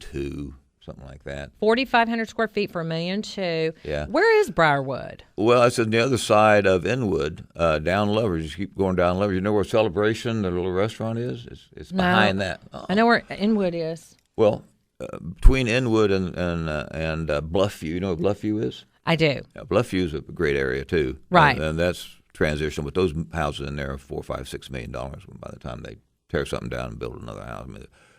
something like that. 4,500 square feet for $1.2 million. Yeah. Where is Briarwood? Well, it's on the other side of Inwood, down Lovers. You keep going down Lovers. You know where Celebration, the little restaurant is? It's behind that. Oh. I know where Inwood is. Well, between Inwood and Bluffview, you know what Bluffview is? I do. Yeah, Bluffview is a great area too. Right. And that's transition with those houses in there, $4, $5, $6 million. By the time they tear something down and build another house,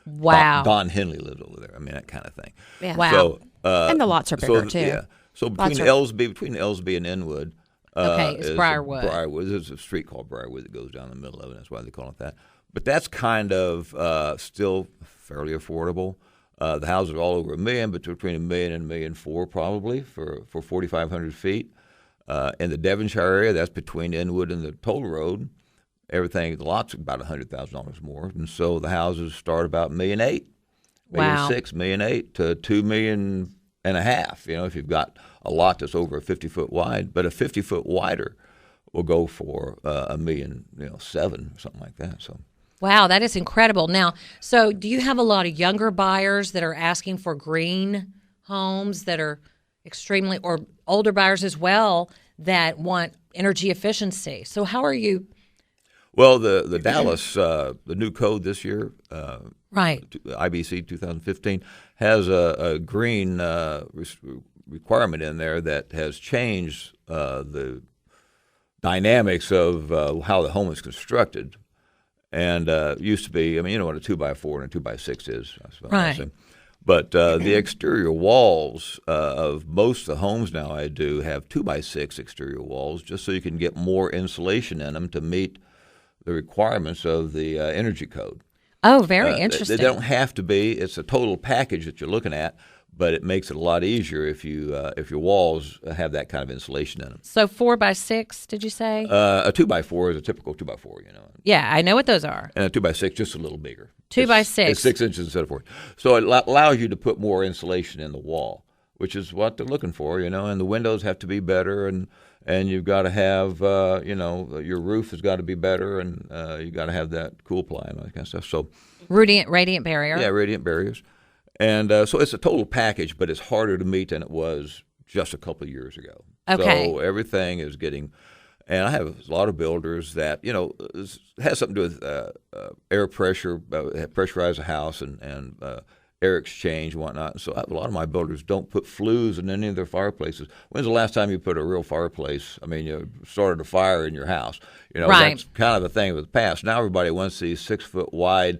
wow. Don Henley lives over there. I mean, that kind of thing. Yeah. Wow. So, and the lots are bigger too. Yeah. So between Ellsby and Inwood, it's Briarwood. There's a street called Briarwood that goes down the middle of it. That's why they call it that. But that's kind of still fairly affordable. The houses are all over $1 million, but between $1 million and $1.4 million probably for 4,500 feet. In the Devonshire area, that's between Inwood and the toll road. Everything, the lots are about $100,000 more, and so the houses start about $1.8 million, wow. $1.6 million, $1.8 million to $2.5 million. If you've got a lot that's over 50 foot wide, but a 50 foot wider will go for $1.7 million, something like that. So. Wow, that is incredible. Now, so do you have a lot of younger buyers that are asking for green homes that are extremely, or older buyers as well that want energy efficiency? So how are you? Well, the Dallas, the new code this year, right, IBC 2015, has a green requirement in there that has changed the dynamics of how the home is constructed. And used to be, you know what a 2x4 and a 2x6 is, I suppose. Right. But the exterior walls of most of the homes now I do have 2x6 exterior walls, just so you can get more insulation in them to meet the requirements of the energy code. Oh, very interesting. They don't have to be. It's a total package that you're looking at, but it makes it a lot easier if your walls have that kind of insulation in them. So 4x6, did you say? A 2x4 is a typical 2x4, Yeah, I know what those are. And a 2x6 just a little bigger. 2x6. It's 6 inches instead of 4. So it allows you to put more insulation in the wall, which is what they're looking for, and the windows have to be better, and you've got to have, your roof has got to be better, and you've got to have that cool ply and all that kind of stuff. So radiant barrier. Yeah, radiant barriers. And so it's a total package, but it's harder to meet than it was just a couple of years ago. Okay. So everything is getting, and I have a lot of builders that, it has something to do with air pressure, pressurize a house and air exchange and whatnot. So a lot of my builders don't put flues in any of their fireplaces. When's the last time you put a real fireplace? You started a fire in your house. Right. That's kind of a thing of the past. Now everybody wants these 6 foot wide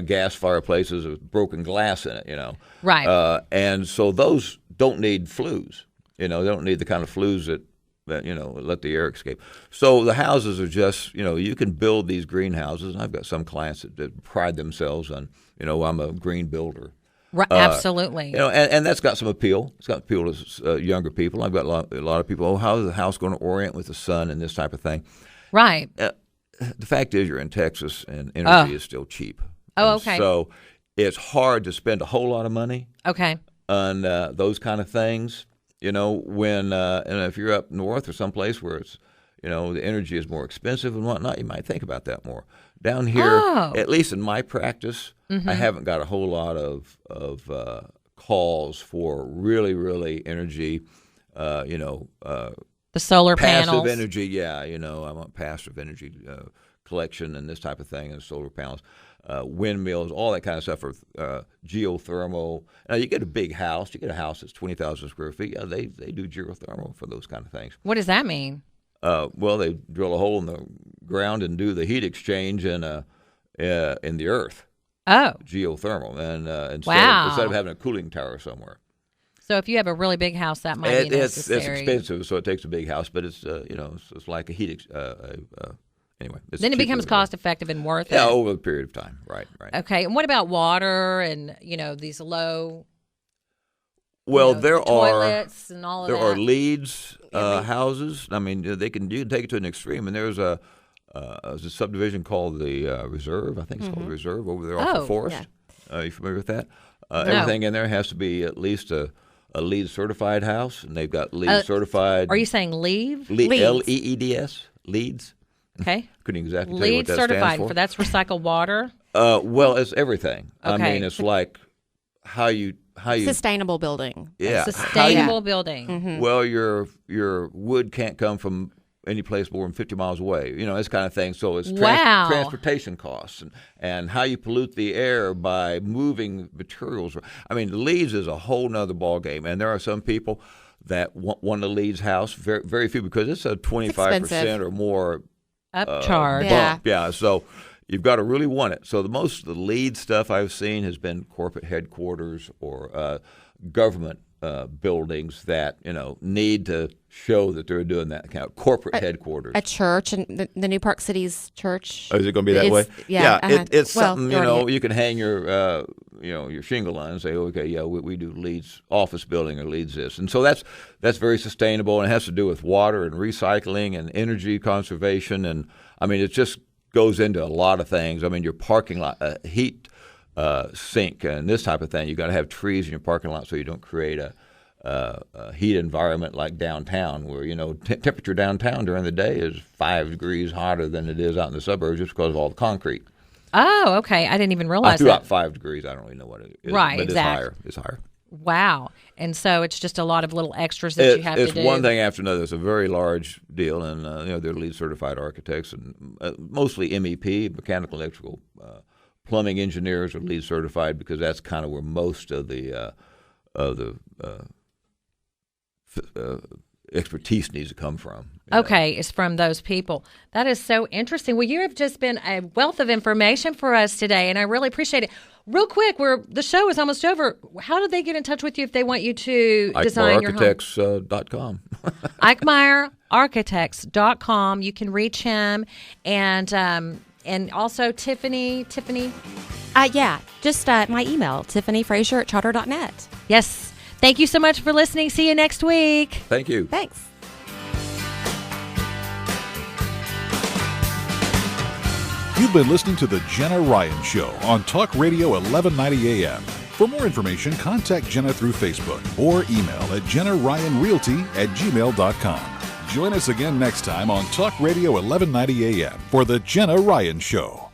gas fireplaces with broken glass in it, Right. And so those don't need flues. They don't need the kind of flues that let the air escape. So the houses are just, you can build these greenhouses. And I've got some clients that pride themselves on, I'm a green builder. Right, absolutely. And that's got some appeal. It's got appeal to younger people. I've got a lot of people, how is the house going to orient with the sun and this type of thing? Right. The fact is you're in Texas and energy is still cheap. Oh, okay. So it's hard to spend a whole lot of money on those kind of things. When and if you're up north or someplace where it's, the energy is more expensive and whatnot, you might think about that more. Down here, at least in my practice, I haven't got a whole lot of calls for really, really energy, the solar passive panels. energy, yeah. I want passive energy collection and this type of thing, and solar panels. Windmills, all that kind of stuff, or geothermal. Now, you get a big house. You get a house that's 20,000 square feet. Yeah, they do geothermal for those kind of things. What does that mean? Well, they drill a hole in the ground and do the heat exchange in the earth. Oh. Geothermal. And instead of having a cooling tower somewhere. So if you have a really big house, that might be necessary. It's expensive, so it takes a big house, but it's it's like a heat anyway, then it becomes cost effective and worth it. Yeah, over a period of time. Right. Okay, and what about water and these low? Well, toilets and all of that. There are Leeds houses. You can take it to an extreme, and there's a subdivision called the Reserve. I think it's called the Reserve over there off of Forest. Yeah. Are you familiar with that? No. Everything in there has to be at least a LEED certified house, and they've got LEED certified. Are you saying leave? LEEDs. LEEDs. Okay. Couldn't exactly tell you LEED what that certified stands for. That's recycled water. Well, it's everything. Okay. I mean, it's like how you sustainable building. Yeah, sustainable building. Mm-hmm. Well, your wood can't come from any place more than 50 miles away. This kind of thing. So it's transportation costs and how you pollute the air by moving materials. I mean, LEEDs is a whole nother ballgame, and there are some people that want a LEEDs house. Very, very few, because it's a 25% or more upcharge. Bump. Yeah. So you've got to really want it. So most of the LEED stuff I've seen has been corporate headquarters or government buildings that need to show that they're doing that kind of corporate headquarters. A church, and the New Park City's church. Oh, is it going to be that way? Yeah, it's something you can hang your your shingle on and say, okay, yeah, we do LEEDs office building or LEEDs this, and so that's very sustainable, and it has to do with water and recycling and energy conservation, and I mean it just goes into a lot of things. I mean your parking lot heat sink and this type of thing. You got to have trees in your parking lot so you don't create a heat environment like downtown, where temperature downtown during the day is 5 degrees hotter than it is out in the suburbs just because of all the concrete. Oh, okay. I didn't even realize I threw that. out 5 degrees. I don't really know what it is. Right, but exactly. It's higher. Wow. And so it's just a lot of little extras that you have to do. It's one thing after another. It's a very large deal, and they're LEED certified architects, and mostly MEP, mechanical, electrical, plumbing engineers are LEED certified, because that's kind of where most of the expertise needs to come from. Okay, it's from those people. That is so interesting. Well, you have just been a wealth of information for us today, and I really appreciate it. Real quick, the show is almost over. How do they get in touch with you if they want you to design your home? IkemireArchitects.com. IkemireArchitects.com. You can reach him, and also Tiffany. Yeah, just my email, tiffanyfrazier@charter.net. Yes. Thank you so much for listening. See you next week. Thank you. Thanks. You've been listening to The Jenna Ryan Show on Talk Radio 1190 AM. For more information, contact Jenna through Facebook or email at jennaryanrealty@gmail.com. Join us again next time on Talk Radio 1190 AM for The Jenna Ryan Show.